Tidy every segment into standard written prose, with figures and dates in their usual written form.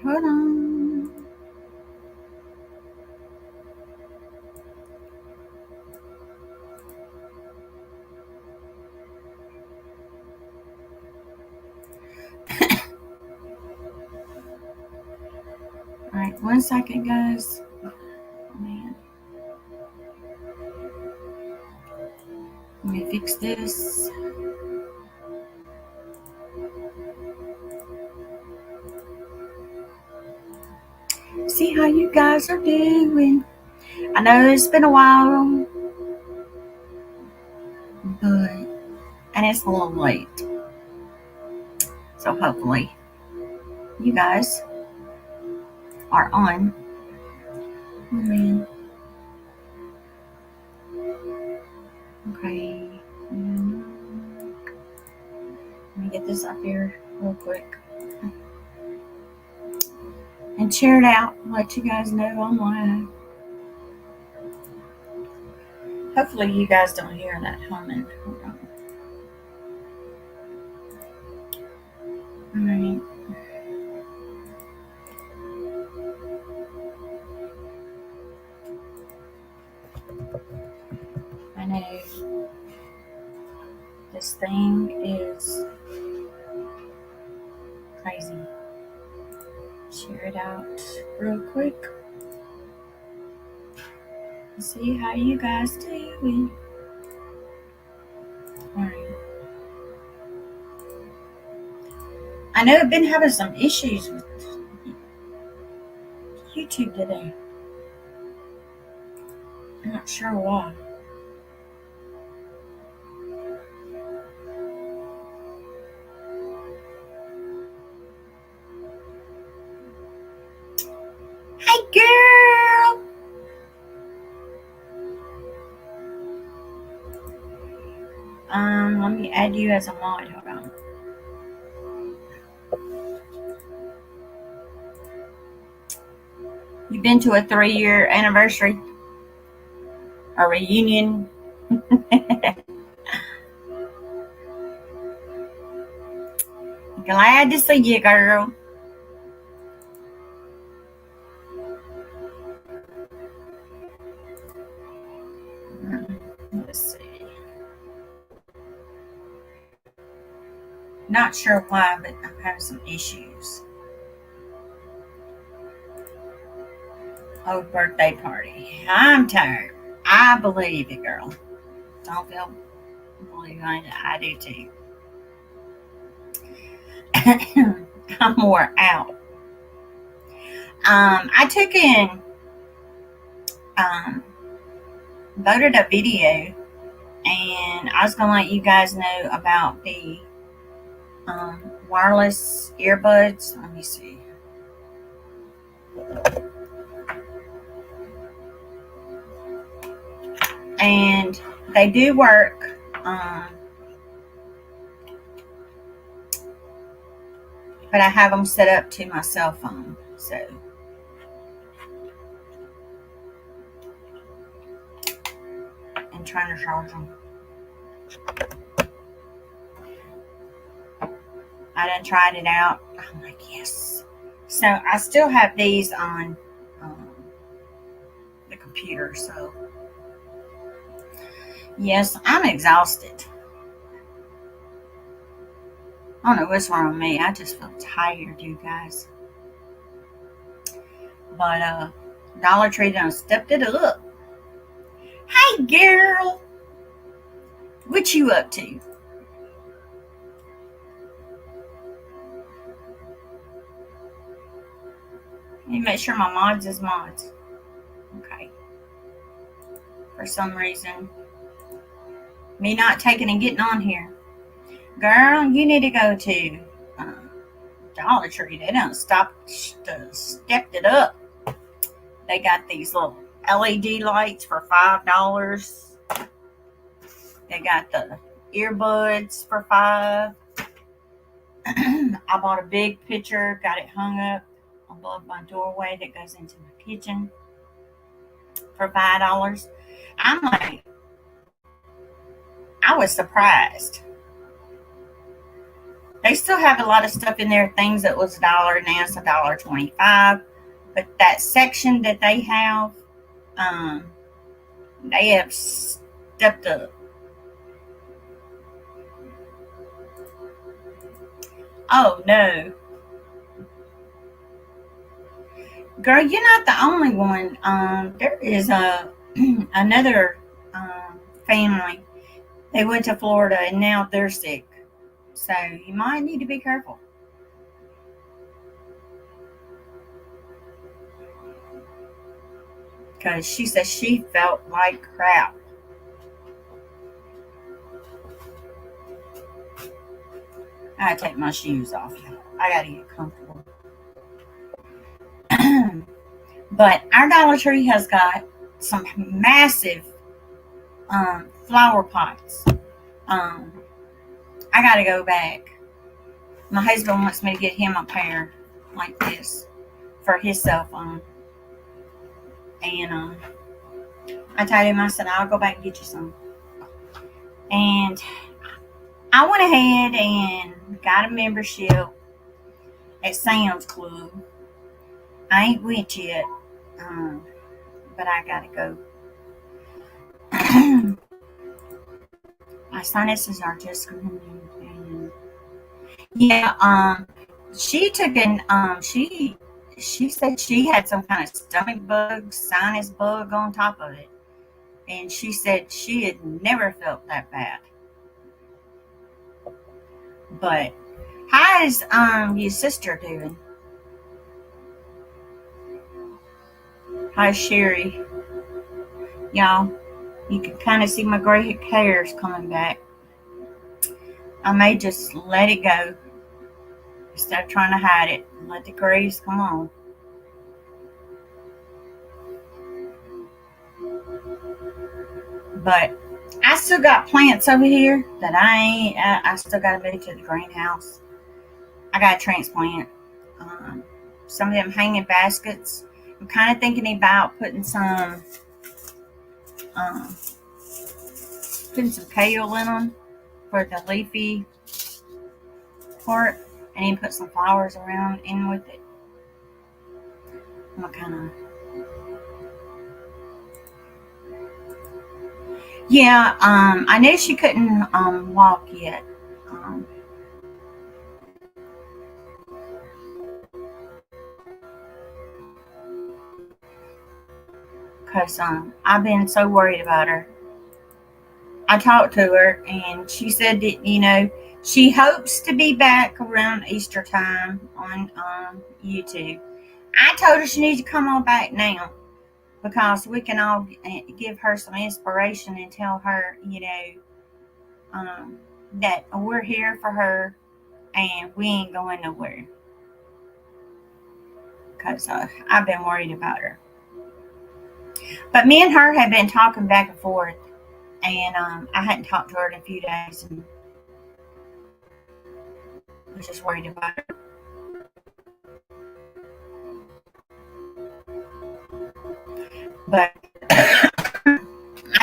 Hold on. All right, 1 second, guys. Man. Let me fix this. See how you guys are doing. I know it's been a while, but and it's a little late. So hopefully you guys are on. Oh man. Okay. Let me get this up here real quick. And share it out. Let you guys know online. Hopefully you guys don't hear that humming. Hold on. Alright. I know this thing is crazy. Share it out real quick. See how you guys doing. Alright. I know I've been having some issues with YouTube today. I'm not sure why. Hey girl! Let me add you as a mod. Hold on. You've been to a 3-year anniversary? A reunion? Glad to see you, girl. Let's see. Not sure why, but I'm having some issues. Oh, birthday party. I'm tired. I believe it, girl. Don't feel believe I do too. I'm more out. I took in voted a video, and I was gonna let you guys know about the wireless earbuds. Let me see. And they do work. But I have them set up to my cell phone, so and trying to charge them. I done tried it out. I'm like, yes. So I still have these on the computer. So yes, I'm exhausted. I don't know what's wrong with me. I just feel tired, you guys. But Dollar Tree done stepped it up. Hey, girl. What you up to? Let me make sure my mods is mods. Okay. For some reason, me not taking and getting on here. Girl, you need to go to Dollar Tree. They done stepped it up. They got these little LED lights for $5. They got the earbuds for $5. I bought a big picture, got it hung up above my doorway that goes into my kitchen for $5. I'm like, I was surprised. They still have a lot of stuff in there, things that was $1, now it's $1.25. But that section that they have stepped up. Oh no. Girl, you're not the only one. There is another family. They went to Florida and now they're sick. So you might need to be careful. Because she said she felt like crap. I gotta take my shoes off. I gotta get comfortable. But our Dollar Tree has got some massive flower pots. I gotta go back. My husband wants me to get him a pair like this for his cell phone. And I told him, I said, I'll go back and get you some. And I went ahead and got a membership at Sam's Club. I ain't went yet, but I gotta go. My sinuses are just coming in. Yeah, she took an she said she had some kind of stomach bug, sinus bug on top of it, and she said she had never felt that bad. But how's your sister doing? Hi Sherry. Y'all, you can kind of see my gray hairs coming back. I may just let it go instead of trying to hide it. Let the grays come on. But I still got plants over here that I still got to move to the greenhouse. I got to transplant some of them hanging baskets. I'm kind of thinking about putting some kale in them for the leafy part, and then put some flowers around in with it. I'm gonna kind of, yeah. I knew she couldn't walk yet. Because I've been so worried about her. I talked to her and she said that, she hopes to be back around Easter time on YouTube. I told her she needs to come on back now because we can all give her some inspiration and tell her, that we're here for her and we ain't going nowhere. Because I've been worried about her. But me and her have been talking back and forth, and I hadn't talked to her in a few days, and I was just worried about her. But I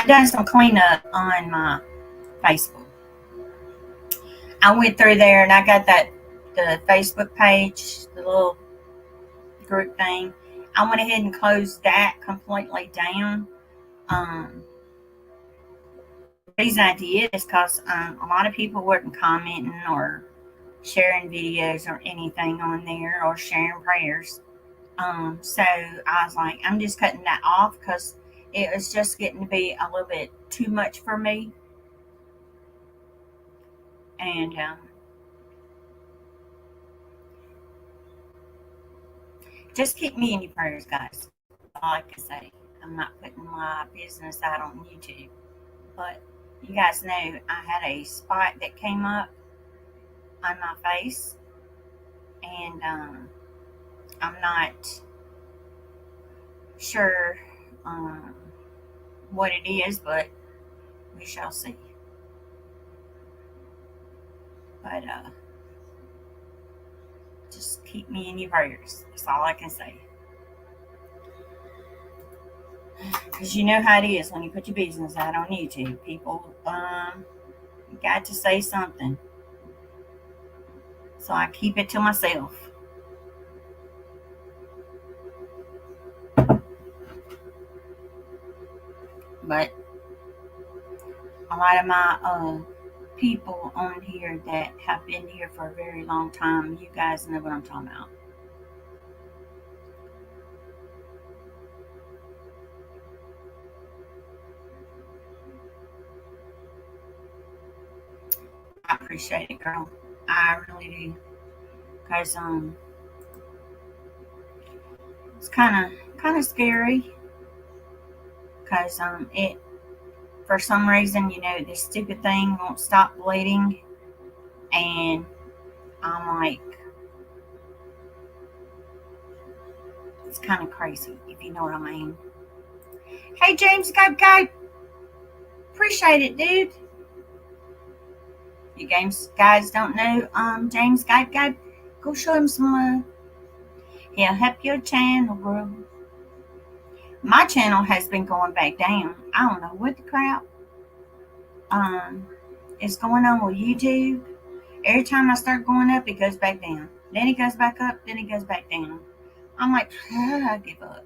done some cleanup on my Facebook. I went through there and I got the Facebook page, the little group thing. I went ahead and closed that completely down. The reason I did is because a lot of people weren't commenting or sharing videos or anything on there or sharing prayers. So I was like, I'm just cutting that off because it was just getting to be a little bit too much for me. And just keep me in your prayers, guys. All I can say. I'm not putting my business out on YouTube. But you guys know I had a spot that came up on my face. And I'm not sure what it is, but we shall see. But just keep me in your prayers. That's all I can say. Because you know how it is when you put your business out on YouTube. People got to say something. So I keep it to myself. But a lot of my people on here that have been here for a very long time, you guys know what I'm talking about. I appreciate it, girl. I really do. Cause it's kind of scary. Cause it for some reason, this stupid thing won't stop bleeding, and I'm like, it's kind of crazy, if you know what I mean. Hey, James Guy, appreciate it, dude. You guys don't know James Guy, go show him some love. He'll help your channel grow. My channel has been going back down. I don't know what the crap is going on with YouTube. Every time I start going up, it goes back down. Then it goes back up, then it goes back down. I'm like, I give up.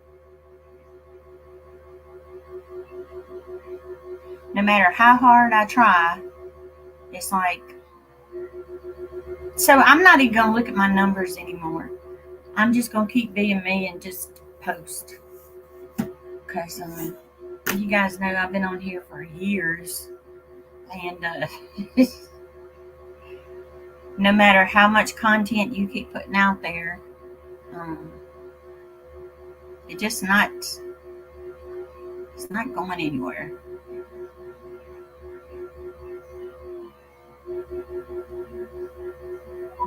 No matter how hard I try, it's like, so I'm not even going to look at my numbers anymore. I'm just going to keep being me and just post. Because you guys know I've been on here for years. And no matter how much content you keep putting out there, it's not going anywhere.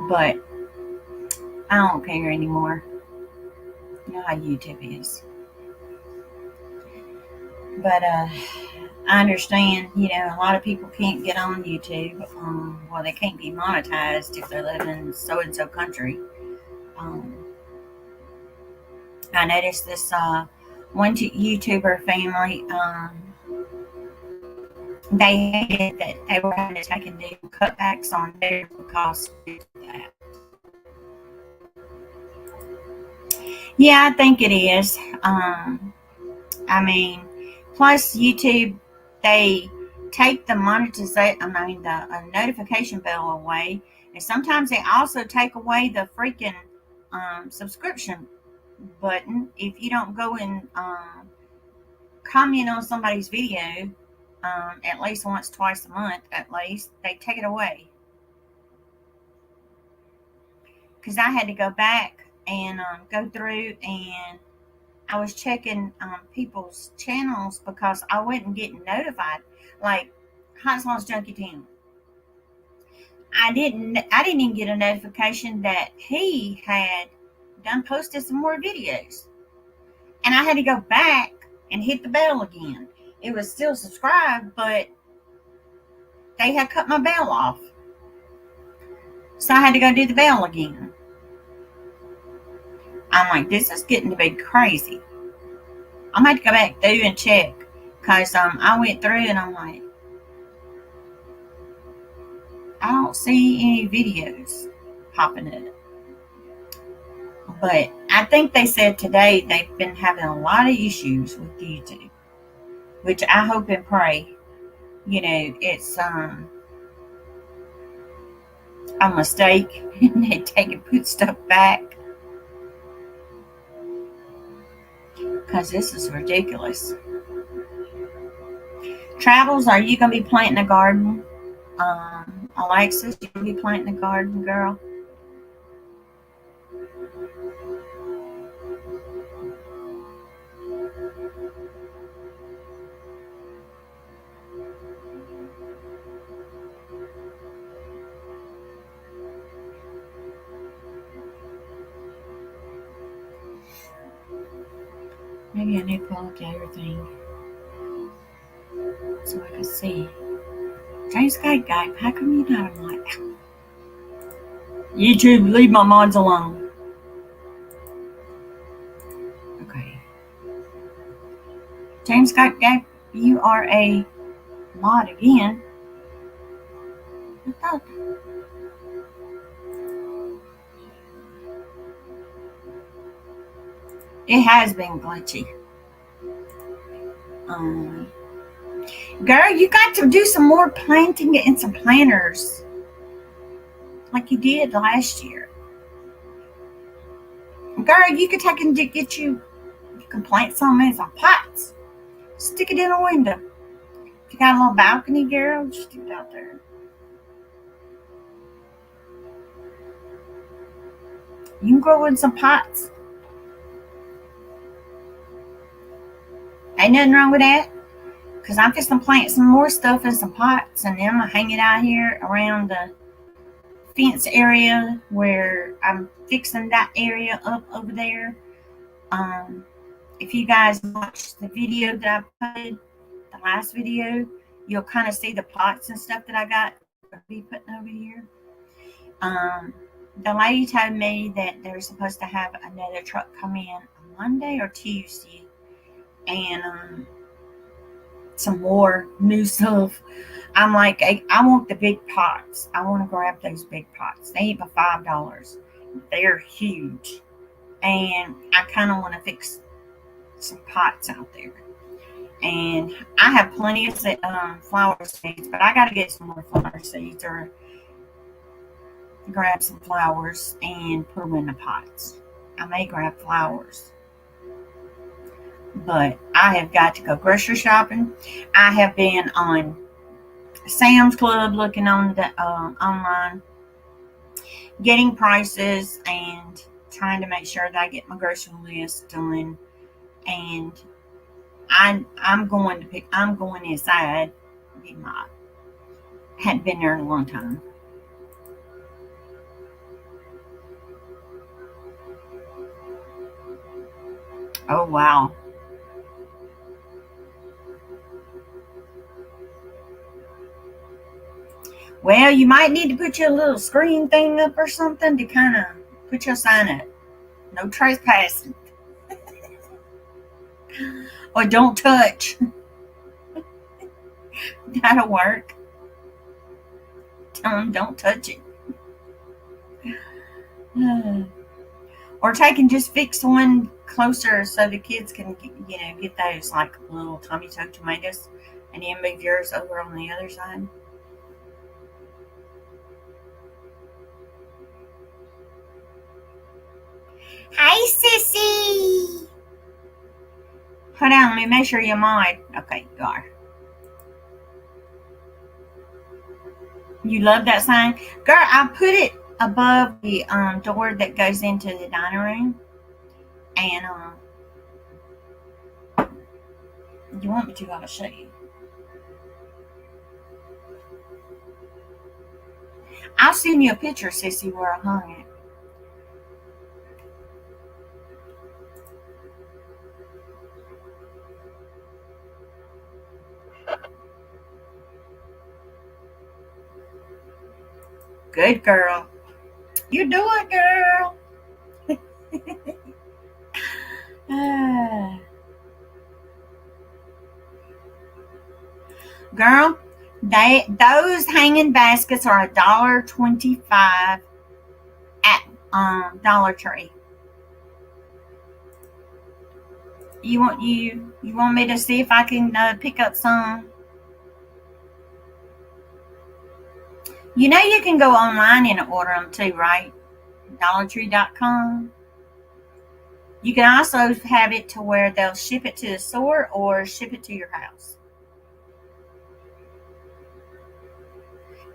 But I don't care anymore. You know how YouTube is. But I understand, a lot of people can't get on YouTube. Well, they can't be monetized if they're living in so-and-so country. I noticed this one YouTuber family, they hated that they were having to take and do cutbacks on their costs due to that. Yeah, I think it is. Plus YouTube, they take the the notification bell away, and sometimes they also take away the freaking subscription button. If you don't go and comment on somebody's video at least once, twice a month, at least, they take it away. Because I had to go back and go through, and I was checking people's channels because I wasn't getting notified. Like Hot Sauce Junkie Town, I didn't even get a notification that he had done posted some more videos, and I had to go back and hit the bell again. It was still subscribed, but they had cut my bell off, so I had to go do the bell again. I'm like, this is getting to be crazy. I'm going to have to go back through and check, because I went through and I'm like, I don't see any videos popping up. But I think they said today they've been having a lot of issues with YouTube, which I hope and pray, it's a mistake and they take and put stuff back. Because this is ridiculous. Travels, are you going to be planting a garden? Alexis, you going to be planting a garden, girl? Maybe I need to pull up everything so I can see. James Guy, how come you're not on like YouTube? Leave my mods alone. Okay. James Guy, you are a mod again. I thought. It has been glitchy. Girl, you got to do some more planting and some planters like you did last year. Girl, you could take and get you can plant some in some pots. Stick it in a window. If you got a little balcony, girl, just stick it out there. You can grow in some pots. Ain't nothing wrong with that. Because I'm just going to plant some more stuff in some pots. And then I'm going to hang it out here around the fence area where I'm fixing that area up over there. If you guys watched the video that I posted, the last video, you'll kind of see the pots and stuff that I got to be putting over here. The lady told me that they're supposed to have another truck come in on Monday or Tuesday, and some more new stuff. I'm like, I want the big pots. I want to grab those big pots. They ain't but $5. They're huge, and I kind of want to fix some pots out there. And I have plenty of flower seeds, but I got to get some more flower seeds or grab some flowers and put them in the pots. I may grab flowers, but I have got to go grocery shopping. I have been on Sam's Club looking on the online, getting prices and trying to make sure that I get my grocery list done. And I'm going inside. Hadn't been there in a long time. Oh, wow. Well, you might need to put your little screen thing up or something to kind of put your sign up. No trespassing. Or don't touch. That'll work. Tell them don't touch it. Or take and just fix one closer so the kids can, get those like little Tommy Tuck tomatoes, and then move yours over on the other side. Hey, sissy. Hold on, let me make sure you're mine. Okay, you are. You love that sign? Girl, I put it above the door that goes into the dining room. And you want me to, I'll show you. I'll send you a picture, sissy, where I hung it. Good girl. You do it, girl. Girl, those hanging baskets are $1.25 at Dollar Tree. You want me to see if I can pick up some? You know you can go online and order them too, right? DollarTree.com. You can also have it to where they'll ship it to the store or ship it to your house.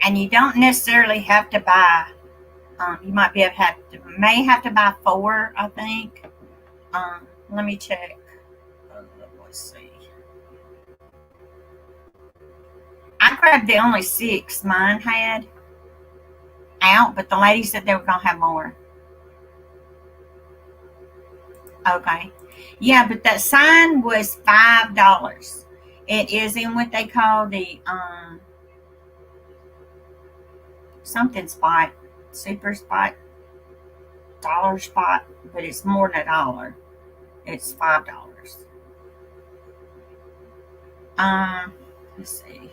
And you don't necessarily have to buy. You might be may have to buy 4, I think. Let me check. Let's see. I grabbed the only 6 mine had out, but the lady said they were going to have more. Okay. Yeah, but that sign was $5. It is in what they call the something spot, super spot, dollar spot, but it's more than $1. It's $5. Let's see.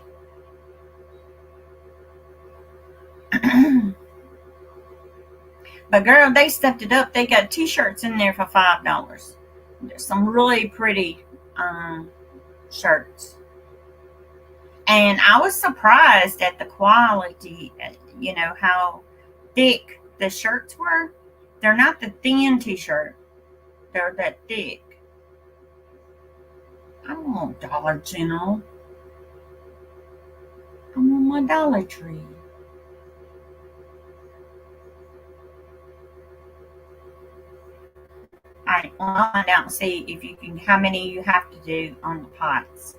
But girl, they stepped it up. They got t-shirts in there for $5. There's some really pretty shirts. And I was surprised at the quality, how thick the shirts were. They're not the thin t-shirt. They're that thick. I don't want Dollar General. I want my Dollar Tree. Alright, well, I'll find out and see if you can, how many you have to do on the pots.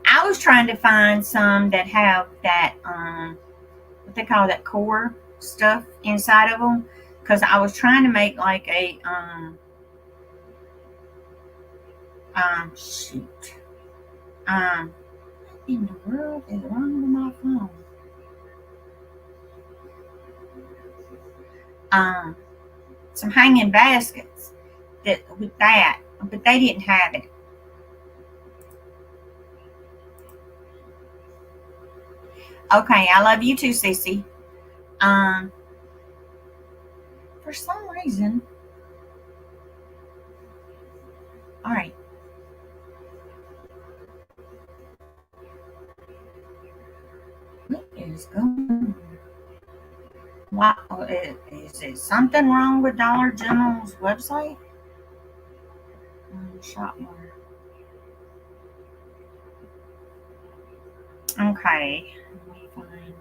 I was trying to find some that have that, what they call that core stuff inside of them, because I was trying to make like a, shoot. What in the world is wrong with my phone? Some hanging baskets that with that, but they didn't have it. Okay, I love you too, Sissy. For some reason, all right. What is going on? What is it? Something wrong with Dollar General's website? Shop more. Okay, let me find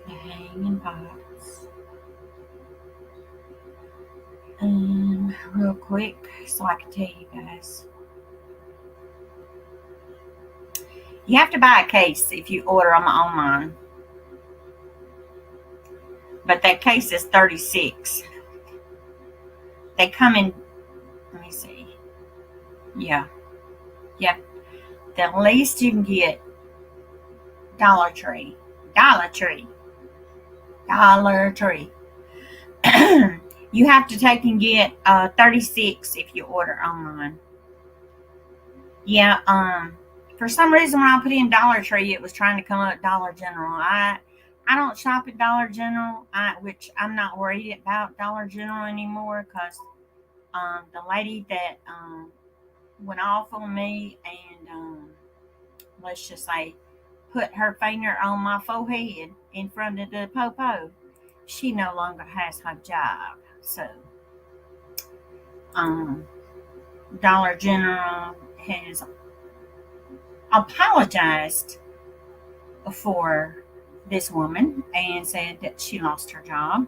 the hanging pots. Real quick, so I can tell you guys. You have to buy a case if you order them online. But that case is $36. They come in, let me see. Yeah. Yep. The least you can get, Dollar Tree. Dollar Tree. Dollar Tree. You have to take and get 36 if you order online. Yeah, for some reason when I put in Dollar Tree, it was trying to come up Dollar General. I don't shop at Dollar General, which I'm not worried about Dollar General anymore, because the lady that went off on me and let's just say put her finger on my forehead in front of the popo, she no longer has her job. So Dollar General has apologized for this woman and said that she lost her job.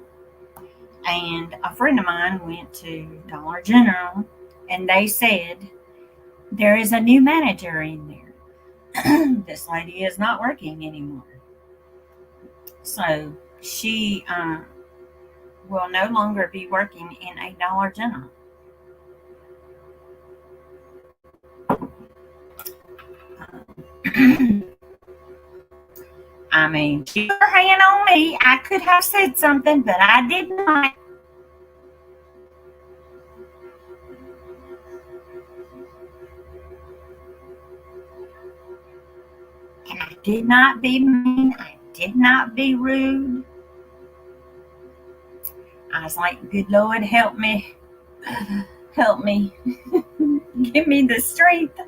And a friend of mine went to Dollar General and they said there is a new manager in there. This lady is not working anymore. So she will no longer be working in a Dollar General. I mean, keep her hand on me. I could have said something, but I did not. And I did not be mean. I did not be rude. I was like, good Lord, help me. Help me. Give me the strength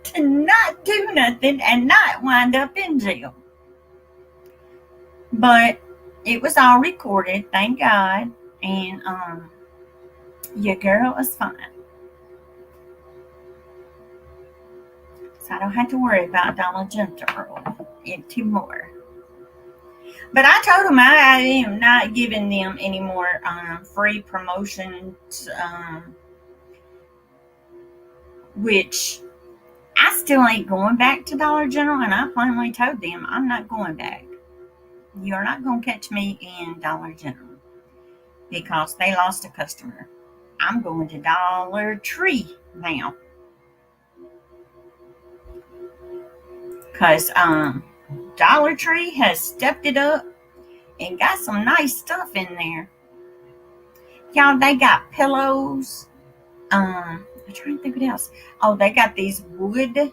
to not do nothing and not wind up in jail. But it was all recorded, thank God. And your girl is fine. So I don't have to worry about Dollar General anymore. But I told them I am not giving them any more free promotions, which I still ain't going back to Dollar General, and I plainly told them I'm not going back. You're not going to catch me in Dollar General because they lost a customer. I'm going to Dollar Tree now. Because Dollar Tree has stepped it up and got some nice stuff in there. Y'all, they got pillows. I'm trying to think what else. Oh, they got these wood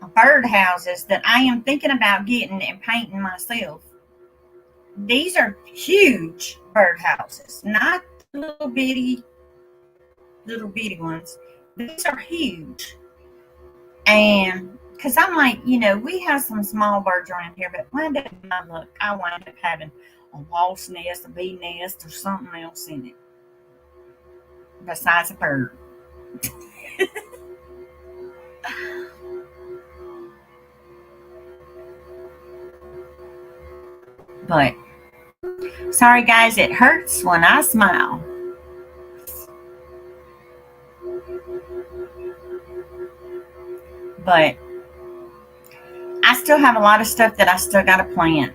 bird houses that I am thinking about getting and painting myself. These are huge bird houses, not little bitty ones. These are huge. And because I'm like, we have some small birds around here, but one day, my luck, I wind up having a wasp nest, a bee nest, or something else in it besides a bird. But sorry, guys, it hurts when I smile. But I still have a lot of stuff that I still got to plant.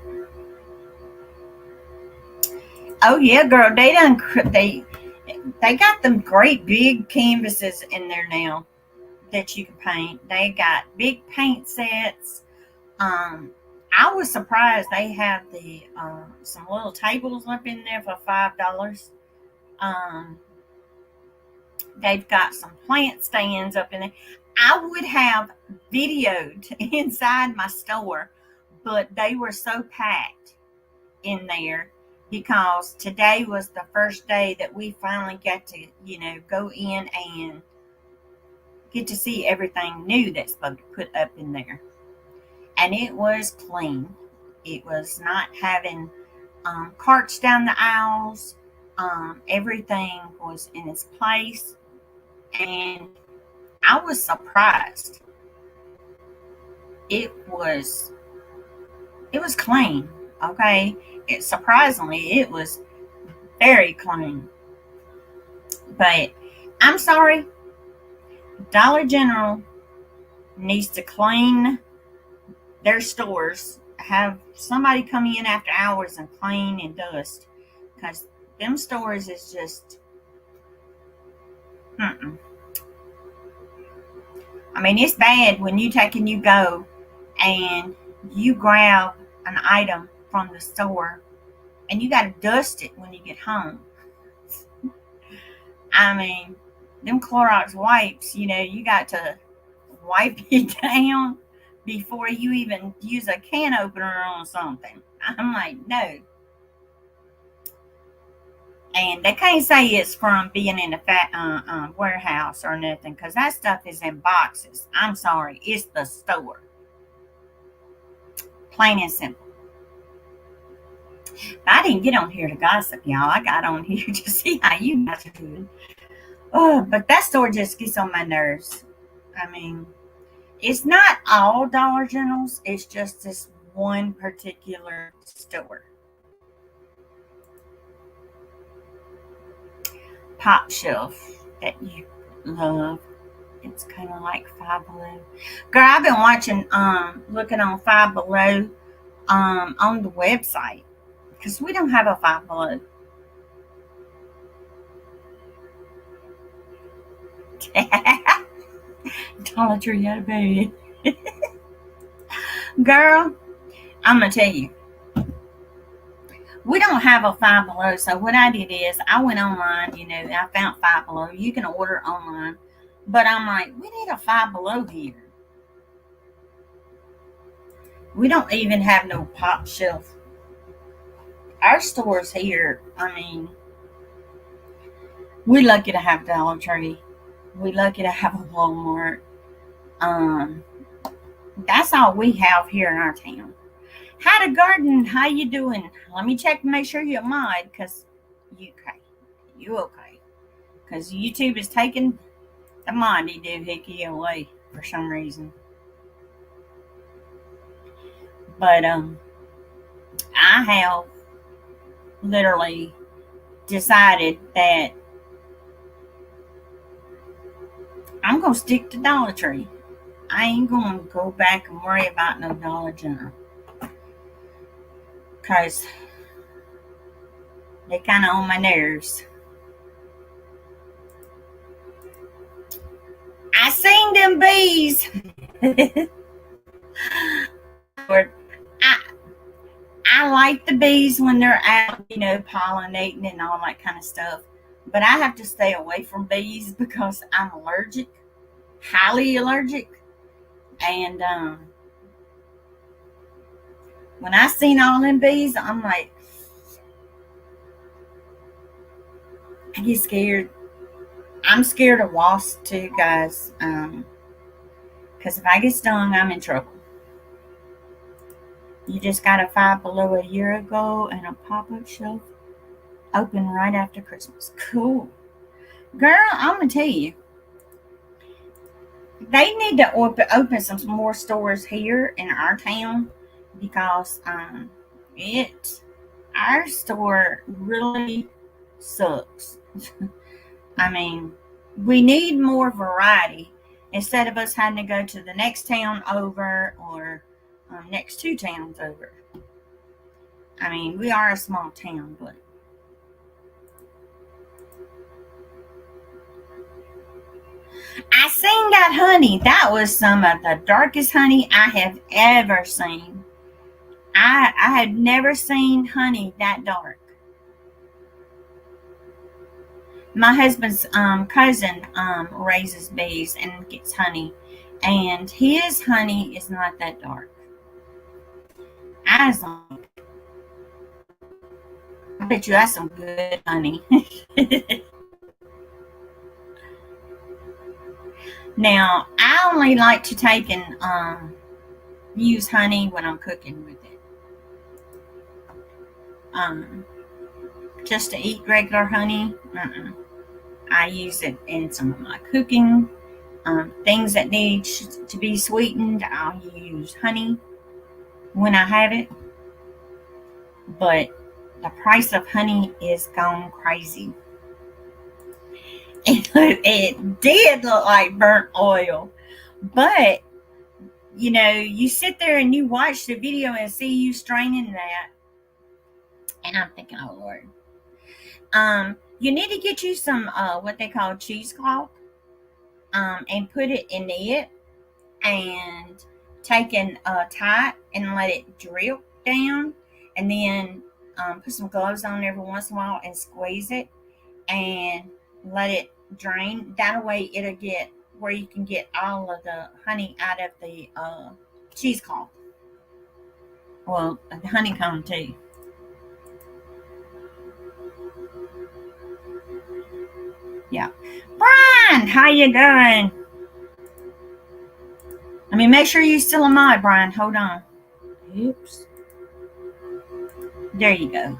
Oh yeah, girl, they got them great big canvases in there now that you can paint. They got big paint sets. I was surprised they have the some little tables up in there for $5. Um, they've got some plant stands up in there. I would have videoed inside my store, but they were so packed in there because today was the first day that we finally got to, go in and get to see everything new that's supposed to put up in there. And it was clean. It was not having carts down the aisles. Everything was in its place. And I was surprised. It was clean. Okay. Surprisingly, it was very clean. But I'm sorry. Dollar General needs to clean their stores, have somebody come in after hours and clean and dust, because them stores is just I mean, it's bad when you go and you grab an item from the store and you got to dust it when you get home. I mean, them Clorox wipes, you got to wipe it down before you even use a can opener on something. I'm like, no. And they can't say it's from being in a warehouse or nothing, because that stuff is in boxes. I'm sorry, it's the store. Plain and simple. But I didn't get on here to gossip, y'all. I got on here to see how you guys are doing. Oh, but that store just gets on my nerves. I mean, it's not all Dollar Generals. It's just this one particular store. Top shelf that you love. It's kind of like Five Below. Girl, I've been watching, looking on Five Below, on the website, because we don't have a Five Below. Dollar Tree out of bed. Girl, I'm gonna tell you, we don't have a Five Below. So what I did is I went online, I found Five Below. You can order online. But I'm like, we need a Five Below here. We don't even have no pop shelf. Our stores here, I mean, we lucky to have Dollar Tree. We lucky to have a Walmart. That's all we have here in our town. Hi to Garden, how you doing? Let me check to make sure you're mod, because you okay. Because YouTube is taking the Monty doohickey away for some reason. But I have literally decided that I'm gonna stick to Dollar Tree. I ain't gonna go back and worry about no Dollar General, because they kind of on my nerves. I seen them bees. I like the bees when they're out, pollinating and all that kind of stuff. But I have to stay away from bees because I'm allergic, highly allergic. And when I seen all them bees, I'm like, I get scared. I'm scared of wasps too, guys. Because if I get stung, I'm in trouble. You just got a Five Below a year ago and a pop-up shelf open right after Christmas. Cool. Girl, I'm going to tell you, they need to open some more stores here in our town because our store really sucks. I mean, we need more variety instead of us having to go to the next town over or next two towns over. I mean, we are a small town, but I seen that honey. That was some of the darkest honey I have ever seen. I had never seen honey that dark. My husband's cousin raises bees and gets honey, and his honey is not that dark. I was like, I bet you that's some good honey. Now, I only like to take and use honey when I'm cooking with it. Just to eat regular honey, I use it in some of my cooking. Things that need to be sweetened, I'll use honey when I have it. But the price of honey is gone crazy. It did look like burnt oil, but you sit there and you watch the video and see you straining that, and I'm thinking, oh Lord. You need to get you some what they call cheesecloth, and put it in it, and take and tie it and let it drip down, and then put some gloves on every once in a while and squeeze it and let it drain. That way it'll get where you can get all of the honey out of the cheesecloth. Well, the honeycomb too. Yeah. Brian, how you doing? I mean, make sure you're still in mine, Brian. Hold on. Oops. There you go.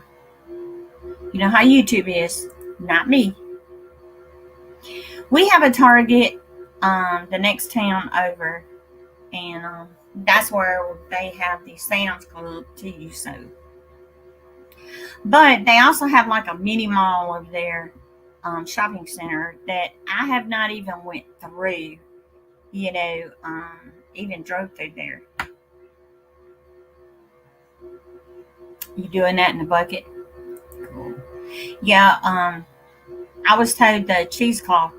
You know how YouTube is. Not me. We have a Target the next town over, and that's where they have the Sam's Club too. So, but they also have like a mini mall over there, shopping center that I have not even went through. Even drove through there. You doing that in the bucket? Cool. Yeah. I was told the cheesecloth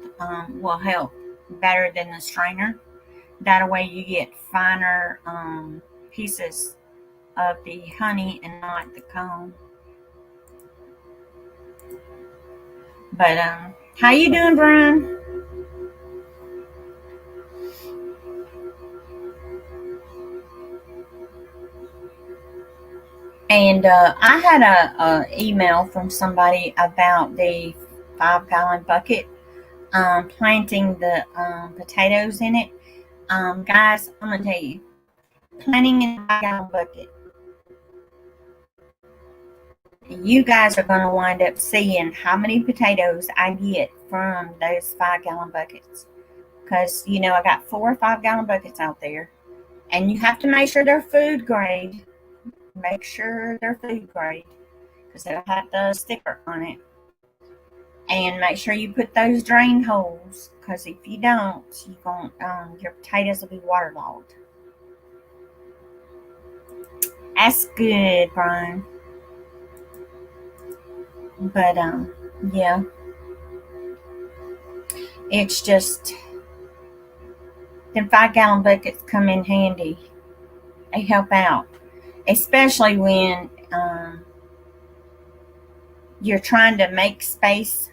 will help better than the strainer. That way you get finer pieces of the honey and not the comb. But how you doing, Brian? And I had a email from somebody about the 5-gallon bucket, planting the potatoes in it. Guys, I'm gonna tell you, planting in a 5-gallon bucket, you guys are gonna wind up seeing how many potatoes I get from those 5-gallon buckets. Because I got 4 or 5-gallon buckets out there, and you have to make sure they're food grade. Make sure they're food grade, because they'll have the sticker on it. And make sure you put those drain holes, because if you don't, your potatoes will be waterlogged. That's good, Brian. But yeah, it's just them 5-gallon buckets come in handy. They help out, especially when you're trying to make space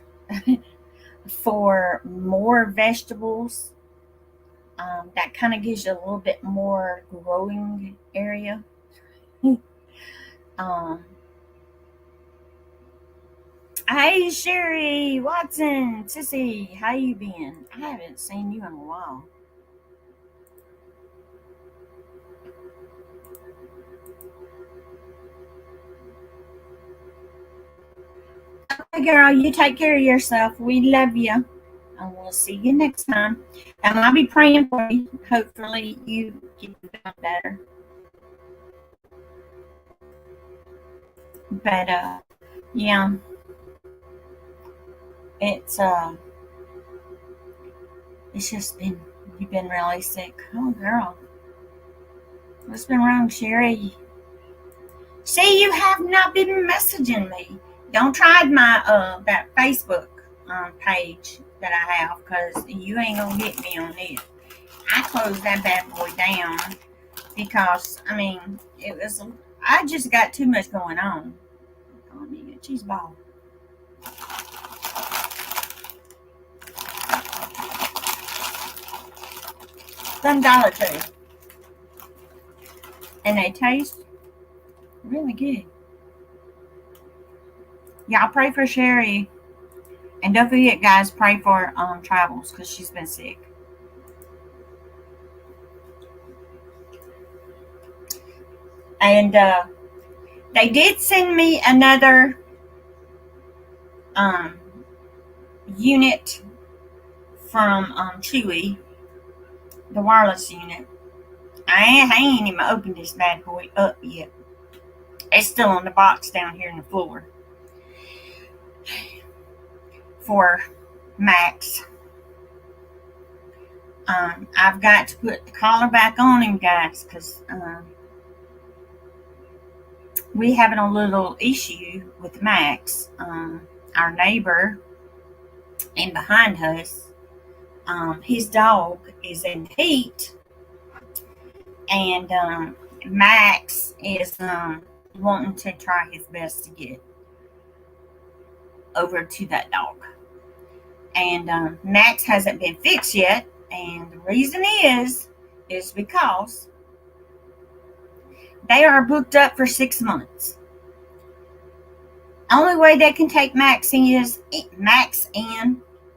for more vegetables. that kind of gives you a little bit more growing area. um, Hey Sherry Watson, Sissy, how you been? I haven't seen you in a while. Okay, girl, you take care of yourself. We love you, and we'll see you next time. And I'll be praying for you. Hopefully, you get better. But yeah, it's uh, it's just been you've been really sick. Oh, girl, what's been wrong, Sherry? See, you have not been messaging me. Don't try my that Facebook page that I have because you ain't gonna get me on it. I closed that bad boy down because I mean it was I just got too much going on. Let me get a cheese ball. Some Dollar Tree, and they taste really good. Y'all pray for Sherry. And don't forget, guys, pray for Travels because she's been sick. And they did send me another unit from Chewy, the wireless unit. I ain't even opened this bad boy up yet. It's still on the box down here in the floor for Max. I've got to put the collar back on him, guys, because we having a little issue with Max. Our neighbor and behind us, his dog is in heat, and Max is wanting to try his best to get over to that dog. And Max hasn't been fixed yet, and the reason is because they are booked up for 6 months. Only way they can take Max in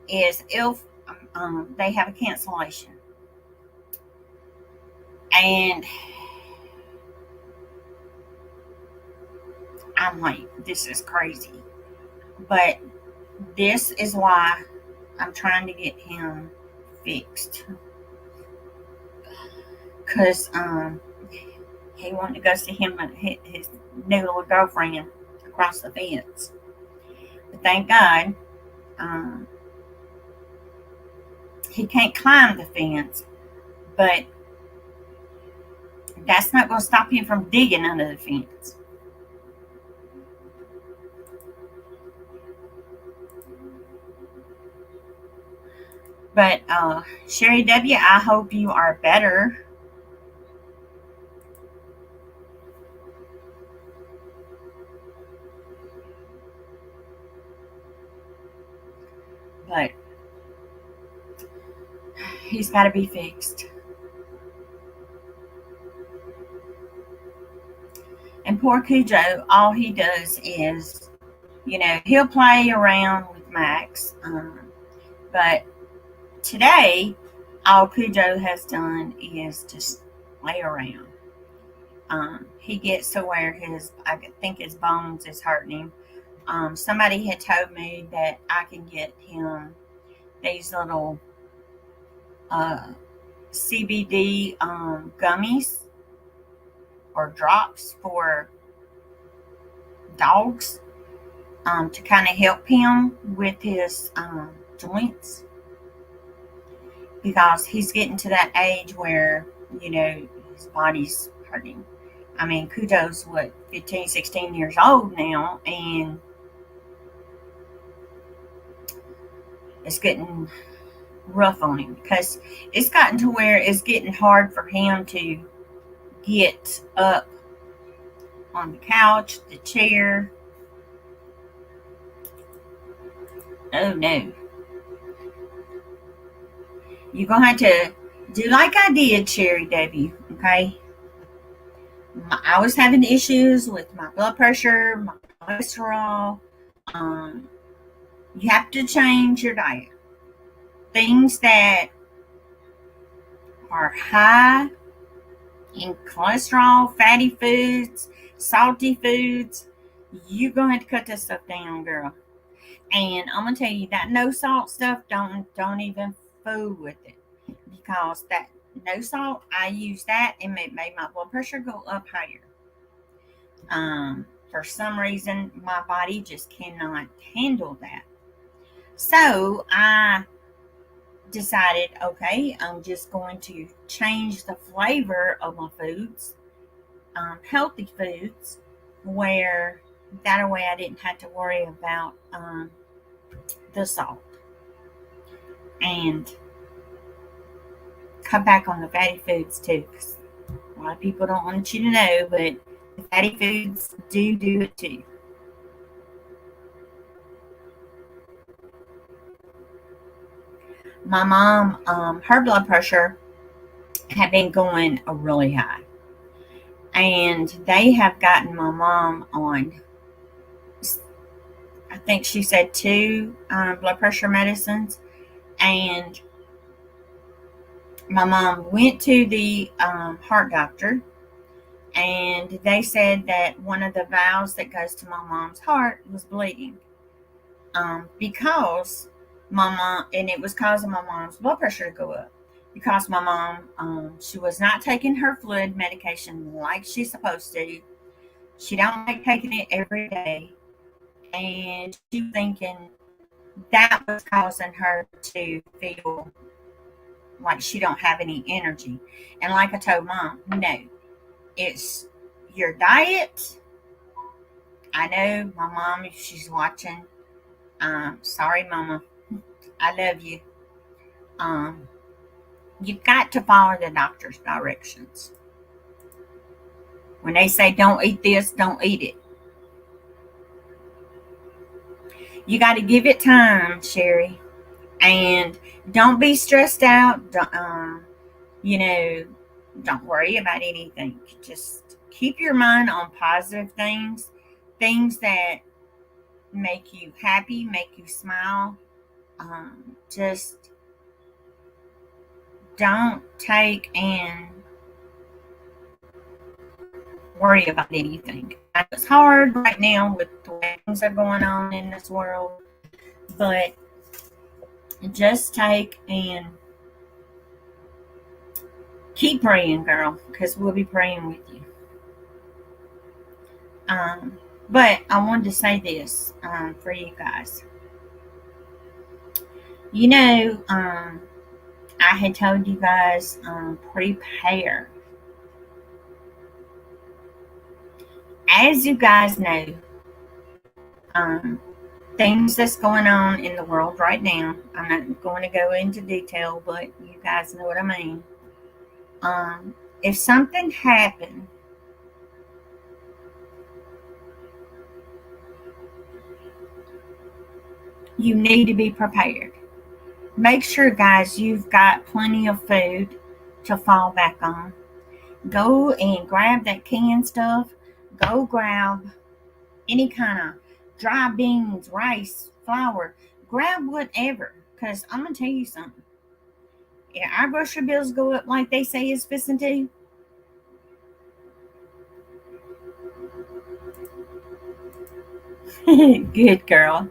is if they have a cancellation. And I'm like, this is crazy. But this is why I'm trying to get him fixed. Because he wanted to go see him and his new little girlfriend across the fence. But thank God, he can't climb the fence. But that's not going to stop him from digging under the fence. But Sherry W., I hope you are better. But he's got to be fixed. And poor Cujo, all he does is, he'll play around with Max. But today, all Cujo has done is just play around. He gets to where I think his bones is hurting him. Somebody had told me that I can get him these little CBD gummies or drops for dogs to kind of help him with his joints, because he's getting to that age where his body's hurting. I mean, Cujo's 15, 16 years old now, and it's getting rough on him because it's gotten to where it's getting hard for him to get up on the couch, the chair. Oh no. You're going to have to do like I did, Cherry W. Okay, I was having issues with my blood pressure, my cholesterol. Um, you have to change your diet. Things that are high in cholesterol, fatty foods, salty foods, you're gonna have to cut that stuff down, girl. And I'm gonna tell you that no salt stuff, don't even fool with it, because that no salt, I use that and it made my blood pressure go up higher. For some reason, my body just cannot handle that. So I decided, okay, I'm just going to change the flavor of my foods, healthy foods, where that way I didn't have to worry about the salt, and cut back on the fatty foods too. Because a lot of people don't want you to know, but the fatty foods do it too. My mom, her blood pressure had been going really high, and they have gotten my mom on, I think she said, two blood pressure medicines. And my mom went to the heart doctor, and they said that one of the valves that goes to my mom's heart was bleeding, because my mom, and it was causing my mom's blood pressure to go up, because my mom, she was not taking her fluid medication like she's supposed to. She don't like taking it every day, and she was thinking that was causing her to feel like she don't have any energy. And like I told mom, no, it's your diet. I know my mom, if she's watching, sorry mama, I love you. Um, you've got to follow the doctor's directions. When they say don't eat this, don't eat it. You got to give it time, Sherry, and don't be stressed out. Don't worry about anything. Just keep your mind on positive things, things that make you happy, make you smile. Just don't take and worry about anything. It's hard right now with the way things are going on in this world, but just take and keep praying, girl, because we'll be praying with you. But I wanted to say this for you guys. I had told you guys, prepare. As you guys know, things that's going on in the world right now, I'm not going to go into detail, but you guys know what I mean. If something happened, you need to be prepared. Make sure, guys, you've got plenty of food to fall back on. Go and grab that canned stuff. Go grab any kind of dry beans, rice, flour. Grab whatever, because I'm going to tell you something. Yeah, our grocery bills go up like they say it's fixing to. Good girl.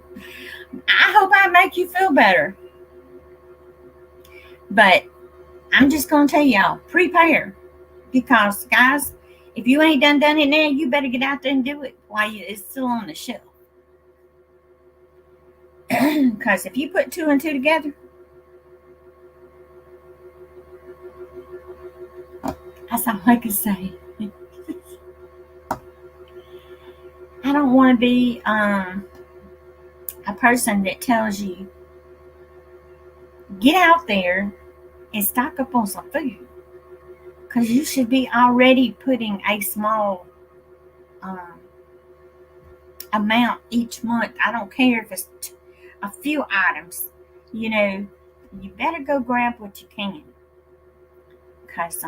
I hope I make you feel better. But I'm just going to tell y'all, prepare. Because, guys, if you ain't done it now, you better get out there and do it while it's still on the shelf. Because if you put two and two together, that's all I can say. I don't want to be a person that tells you, get out there and stock up on some food. Because you should be already putting a small amount each month. I don't care if it's a few items. You better go grab what you can. because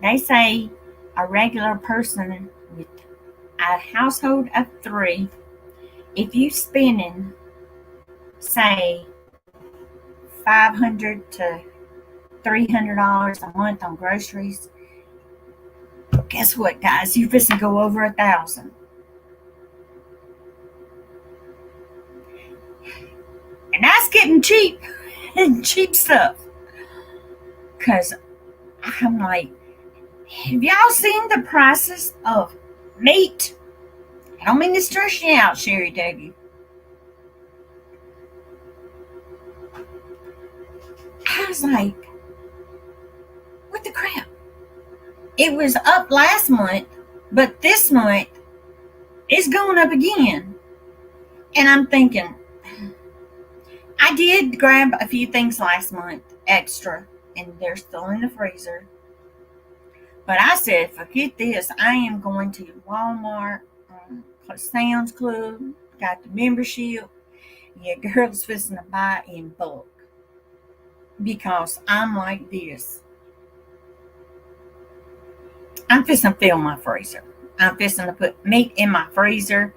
they say a regular person with a household of 3, if you spending, say, $500 to $300 a month on groceries, guess what, guys? You're fixing to go over $1,000. And that's getting cheap and cheap stuff. Because I'm like, have y'all seen the prices of meat? I don't mean to stress you out, Sherry Dougie. I was like, what the crap? It was up last month, but this month it's going up again. And I'm thinking, I did grab a few things last month extra, and they're still in the freezer. But I said, forget this. I am going to Walmart, Sam's Club, got the membership. Yeah, girls fixing to buy in bulk. Because I'm like this. I'm fixing to fill my freezer. I'm fixing to put meat in my freezer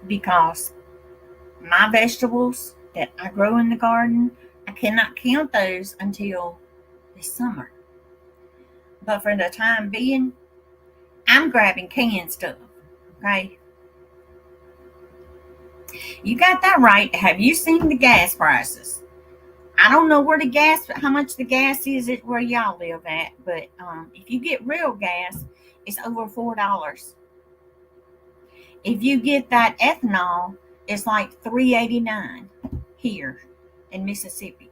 because my vegetables that I grow in the garden, I cannot count those until this summer. But for the time being, I'm grabbing canned stuff. Okay? You got that right. Have you seen the gas prices? I don't know how much the gas is at where y'all live at, but if you get real gas, it's over $4. If you get that ethanol, it's like $3.89 here in Mississippi.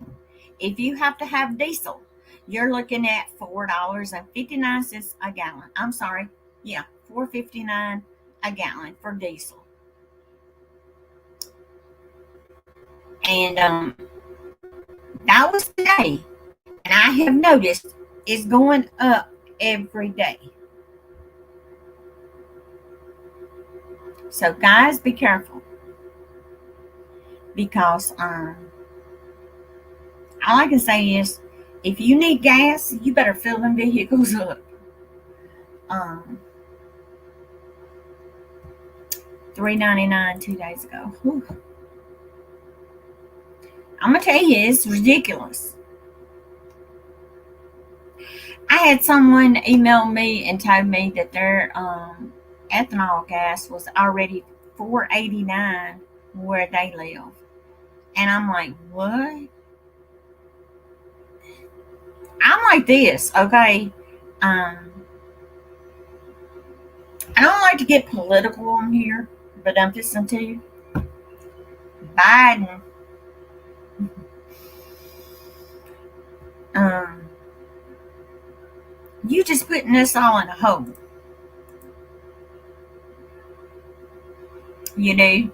If you have to have diesel, you're looking at $4.59 a gallon. I'm sorry, yeah, $4.59 a gallon for diesel. And that was today, and I have noticed it's going up every day. So guys, be careful, because all I can say is, if you need gas, you better fill them vehicles up. $3.99 2 days ago. Whew. I'm gonna tell you, it's ridiculous. I had someone email me and told me that their ethanol gas was already $4.89 where they live, and I'm like, what? I'm like this, okay? I don't like to get political on here, but I'm just going to tell you, Biden, you just putting us all in a hole. You know?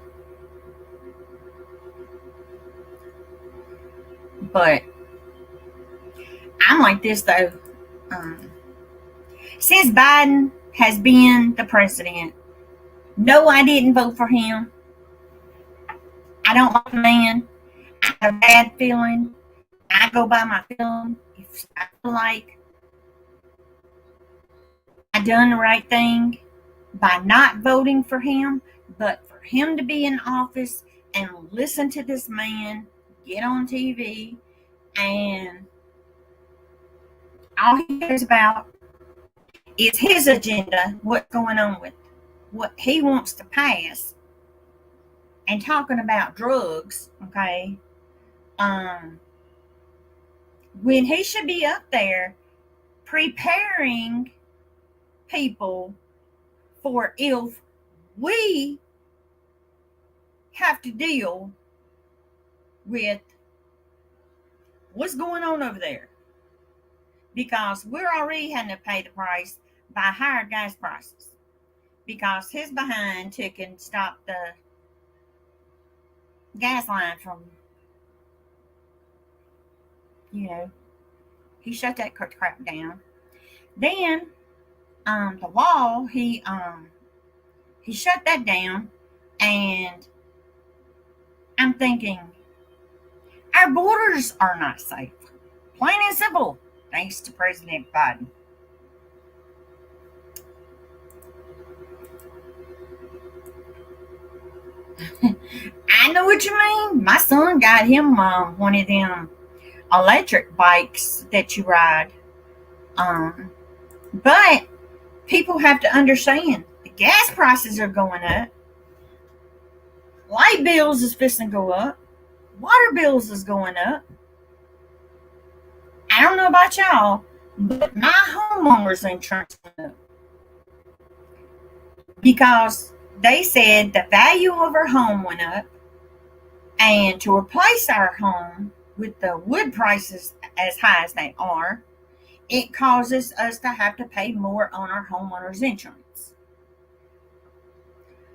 But I'm like this, though. Since Biden has been the president, no, I didn't vote for him. I don't like the man. I have a bad feeling. I go by my feeling. If I feel like I done the right thing by not voting for him, but for him to be in office and listen to this man get on TV, and all he cares about is his agenda, what's going on with what he wants to pass, and talking about drugs, okay? When he should be up there preparing people for if we have to deal with what's going on over there, because we're already having to pay the price by higher gas prices, because his behind took and stopped the gas line from, he shut that crap down. Then the wall, he shut that down, and I'm thinking, Our borders are not safe. Plain and simple, thanks to President Biden. I know what you mean. My son got him one of them electric bikes that you ride. But people have to understand the gas prices are going up. Light bills is fixing to go up. Water bills is going up. I don't know about y'all, but my homeowner's insurance went up. Because they said the value of our home went up, and to replace our home with the wood prices as high as they are, it causes us to have to pay more on our homeowner's insurance.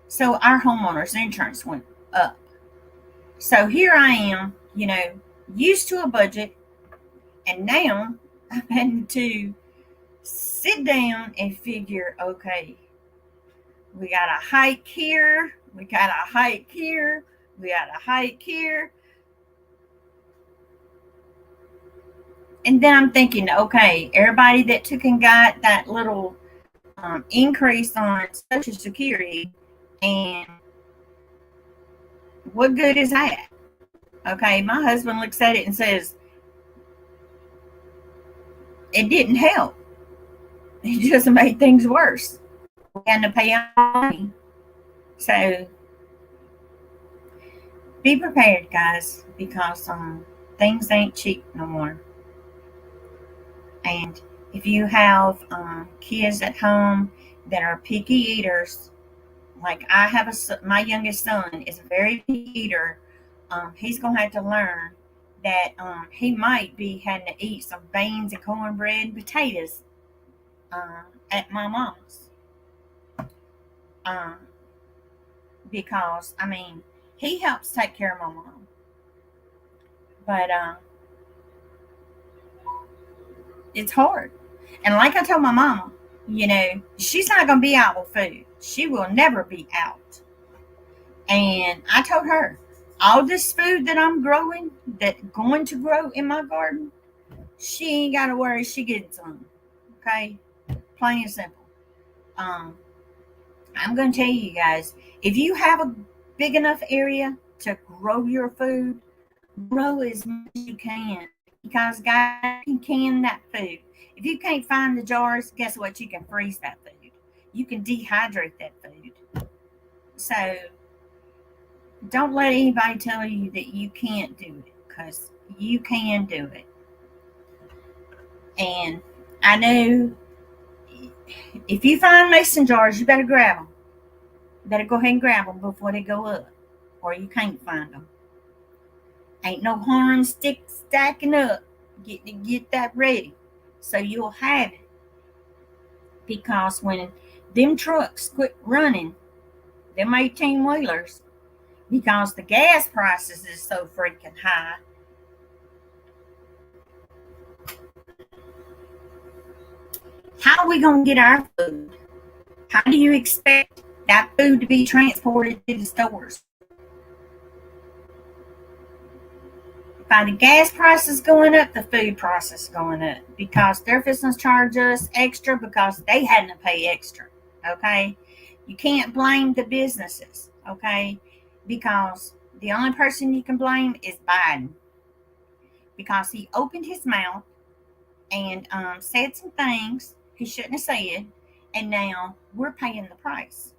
So our homeowner's insurance went up. So here I am, used to a budget, and now I'm having to sit down and figure, okay, we got a hike here, we got a hike here, we got a hike here. And then I'm thinking, okay, everybody that took and got that little increase on Social Security, and what good is that? Okay, my husband looks at it and says, it didn't help. It just made things worse. We had to pay out money. So be prepared, guys, because things ain't cheap no more. And if you have kids at home that are picky eaters, like I have my youngest son is a very picky eater. He's gonna have to learn that he might be having to eat some beans and cornbread and potatoes at my mom's. Because he helps take care of my mom, but it's hard. And like I told my mama, she's not going to be out with food. She will never be out. And I told her, all this food that I'm growing, that going to grow in my garden, she ain't got to worry. She gets some. Okay? Plain and simple. I'm going to tell you guys, if you have a big enough area to grow your food, grow as much as you can. Because guys, you can that food. If you can't find the jars, guess what? You can freeze that food. You can dehydrate that food. So don't let anybody tell you that you can't do it, because you can do it. And I know if you find mason jars, you better grab them. You better go ahead and grab them before they go up, or you can't find them. Ain't no harm stacking up. Get that ready so you'll have it. Because when them trucks quit running, them 18-wheelers, because the gas prices is so freaking high, how are we going to get our food? How do you expect that food to be transported to the stores? By the gas prices going up, the food prices is going up, because their business charge us extra because they had to pay extra. Okay, you can't blame the businesses. Okay, because the only person you can blame is Biden, because he opened his mouth and said some things he shouldn't have said, and now we're paying the price.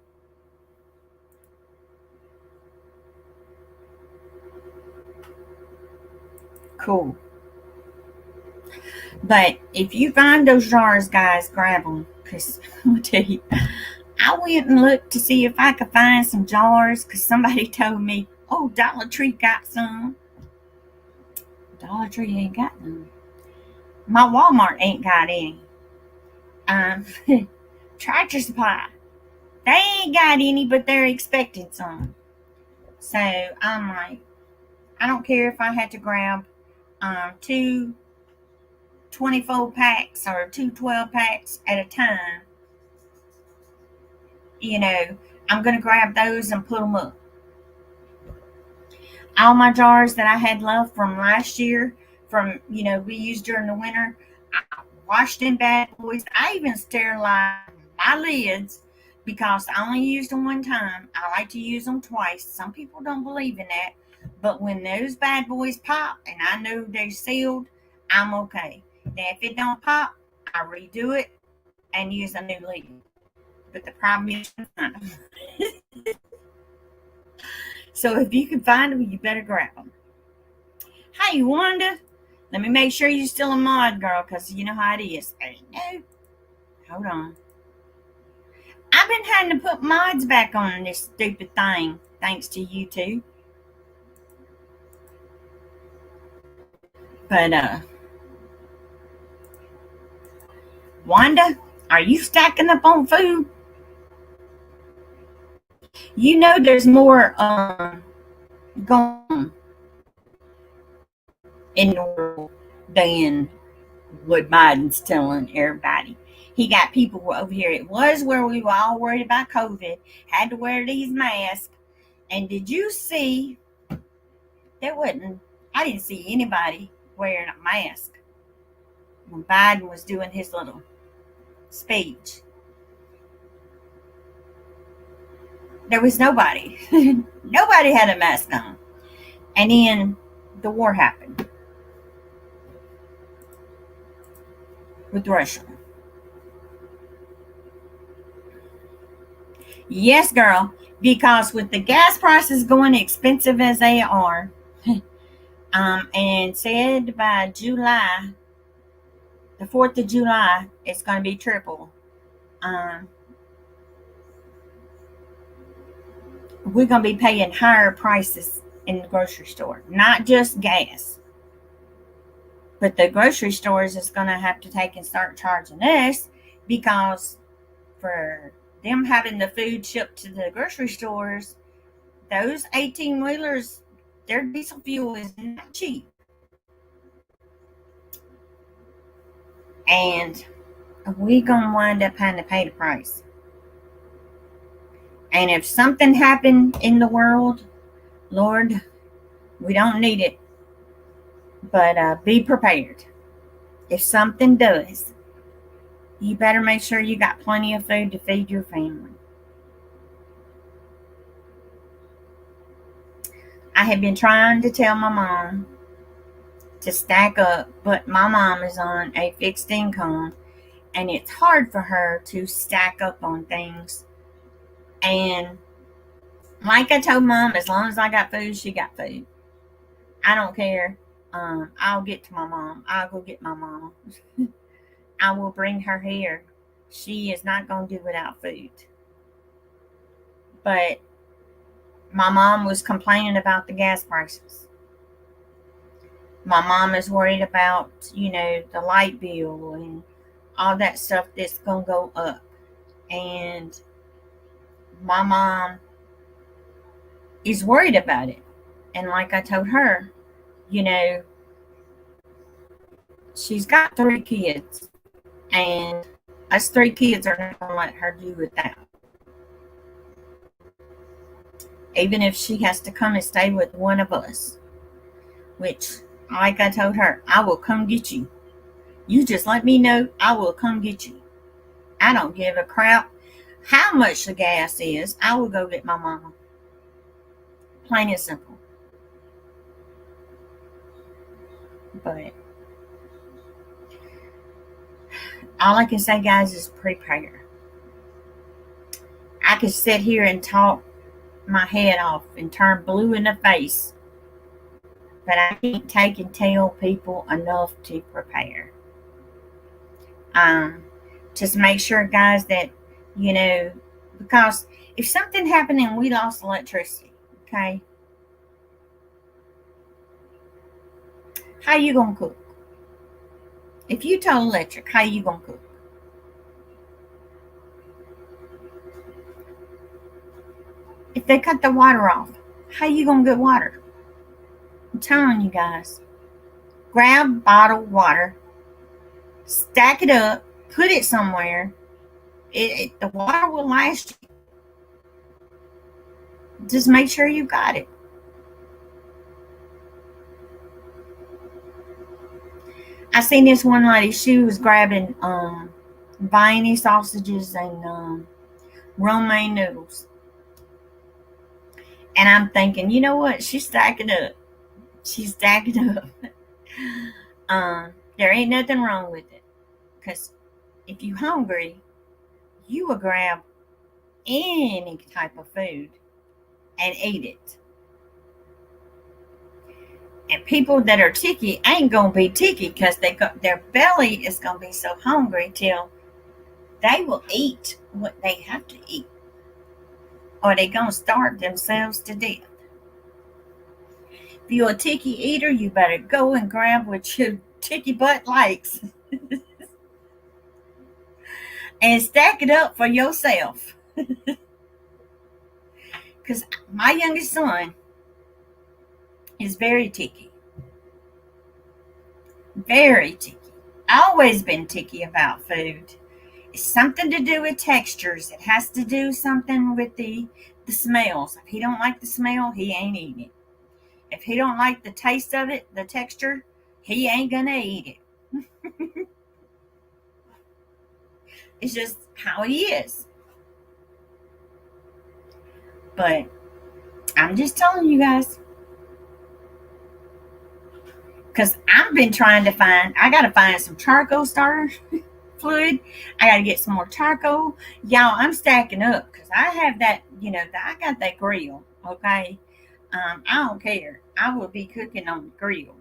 Cool. But if you find those jars, guys, grab them. Because I'll tell you, I went and looked to see if I could find some jars, because somebody told me, oh, Dollar Tree got some. Dollar Tree ain't got none. My Walmart ain't got any. Tractor Supply, they ain't got any, but they're expecting some. So I'm like, I don't care if I had to grab two 24 packs or two 12 packs at a time. I'm going to grab those and put them up. all my jars that I had left from last year, from, we used during the winter, I washed them bad boys. I even sterilized my lids because I only used them one time. I like to use them twice. Some people don't believe in that. But when those bad boys pop and I know they're sealed, I'm okay. Now, if it don't pop, I redo it and use a new lid. But the problem is, so if you can find them, you better grab them. Hey, Wanda, let me make sure you're still a mod, girl, because you know how it is. Hey, no. Hold on. I've been having to put mods back on this stupid thing, thanks to you two. But, Wanda, are you stacking up on food? You know there's more going on in the world than what Biden's telling everybody. He got people over here. It was where we were all worried about COVID, had to wear these masks. And did you see, I didn't see anybody wearing a mask when Biden was doing his little speech. There was nobody. Nobody had a mask on. And then the war happened with Russia. Yes, girl, because with the gas prices going expensive as they are, and said by July, the 4th of July, it's going to be triple. We're going to be paying higher prices in the grocery store, not just gas. But the grocery stores is going to have to take and start charging us, because for them having the food shipped to the grocery stores, those 18-wheelers, their diesel fuel is not cheap. And we're going to wind up having to pay the price. And if something happened in the world, Lord, we don't need it. But be prepared. If something does, you better make sure you got plenty of food to feed your family. I have been trying to tell my mom to stack up, but my mom is on a fixed income, and it's hard for her to stack up on things. And like I told Mom, as long as I got food, she got food. I don't care. I'll get to my mom. I'll go get my mama. I will bring her here. She is not going to do without food. But my mom was complaining about the gas prices. My mom is worried about, the light bill and all that stuff that's going to go up. And my mom is worried about it. And like I told her, she's got 3 kids. And us 3 kids are not going to let her do without. Even if she has to come and stay with one of us. Which, like I told her, I will come get you. You just let me know, I will come get you. I don't give a crap how much the gas is. I will go get my mama. Plain and simple. But all I can say, guys, is prepare. I could sit here and talk my head off and turn blue in the face, but I can't take and tell people enough to prepare. Just make sure, guys, that, because if something happened and we lost electricity, okay, how you gonna cook? If you told electric, how you gonna cook? If they cut the water off, how you gonna get water? I'm telling you guys, grab bottled water, stack it up, put it somewhere. The water will last you. Just make sure you got it. I seen this one lady, she was grabbing Viney sausages and romaine noodles. And I'm thinking, you know what? She's stacking up. She's stacking up. There ain't nothing wrong with it. Because if you're hungry, you will grab any type of food and eat it. And people that are ticky ain't going to be ticky because their belly is going to be so hungry till they will eat what they have to eat. Or they're going to starve themselves to death. If you're a ticky eater, you better go and grab what your ticky butt likes. And stack it up for yourself. Because my youngest son is very ticky. Very ticky. Always been ticky about food. It's something to do with textures. It has to do something with the smells. If he don't like the smell, he ain't eating it. If he don't like the taste of it, the texture, he ain't gonna eat it. It's just how he is. But I'm just telling you guys. Because I've been trying to I got to find some charcoal starter fluid. I got to get some more charcoal. Y'all, I'm stacking up because I have that, I got that grill, okay? I don't care. I will be cooking on the grill.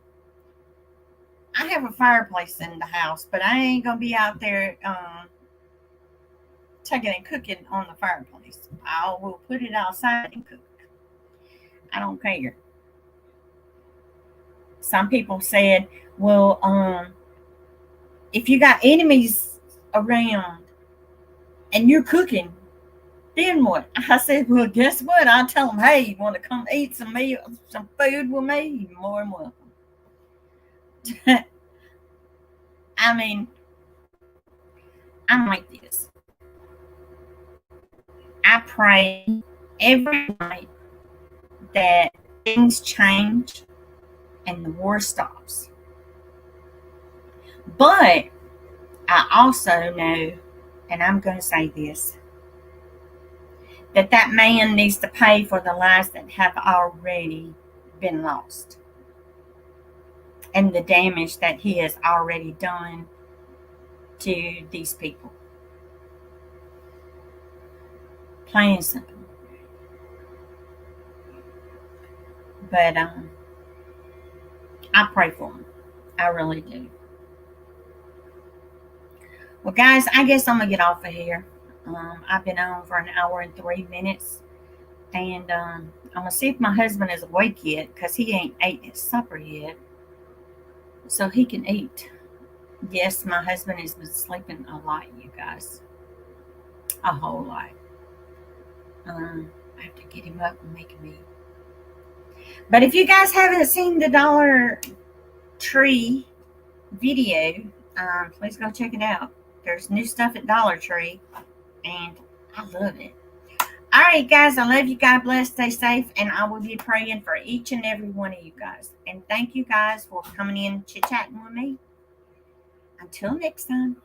I have a fireplace in the house, but I ain't going to be out there taking and cooking on the fireplace. I will put it outside and cook. I don't care. Some people said, well, if you got enemies around and you're cooking, then what? I said, well, guess what? I'll tell them, hey, you want to come eat some food with me? You're more than welcome. I mean, I'm like this. I pray every night that things change and the war stops. But I also know, and I'm going to say this, that man needs to pay for the lives that have already been lost and the damage that he has already done to these people. Plain and simple. But I pray for him. I really do. Well, guys, I guess I'm going to get off of here. I've been on for an hour and 3 minutes. And I'm going to see if my husband is awake yet because he ain't ate his supper yet. So he can eat. Yes, my husband has been sleeping a lot, you guys. A whole lot. I have to get him up and make him eat. But if you guys haven't seen the Dollar Tree video, please go check it out. There's new stuff at Dollar Tree, and I love it. All right, guys, I love you. God bless. Stay safe, and I will be praying for each and every one of you guys. And thank you guys for coming in chit-chatting with me. Until next time.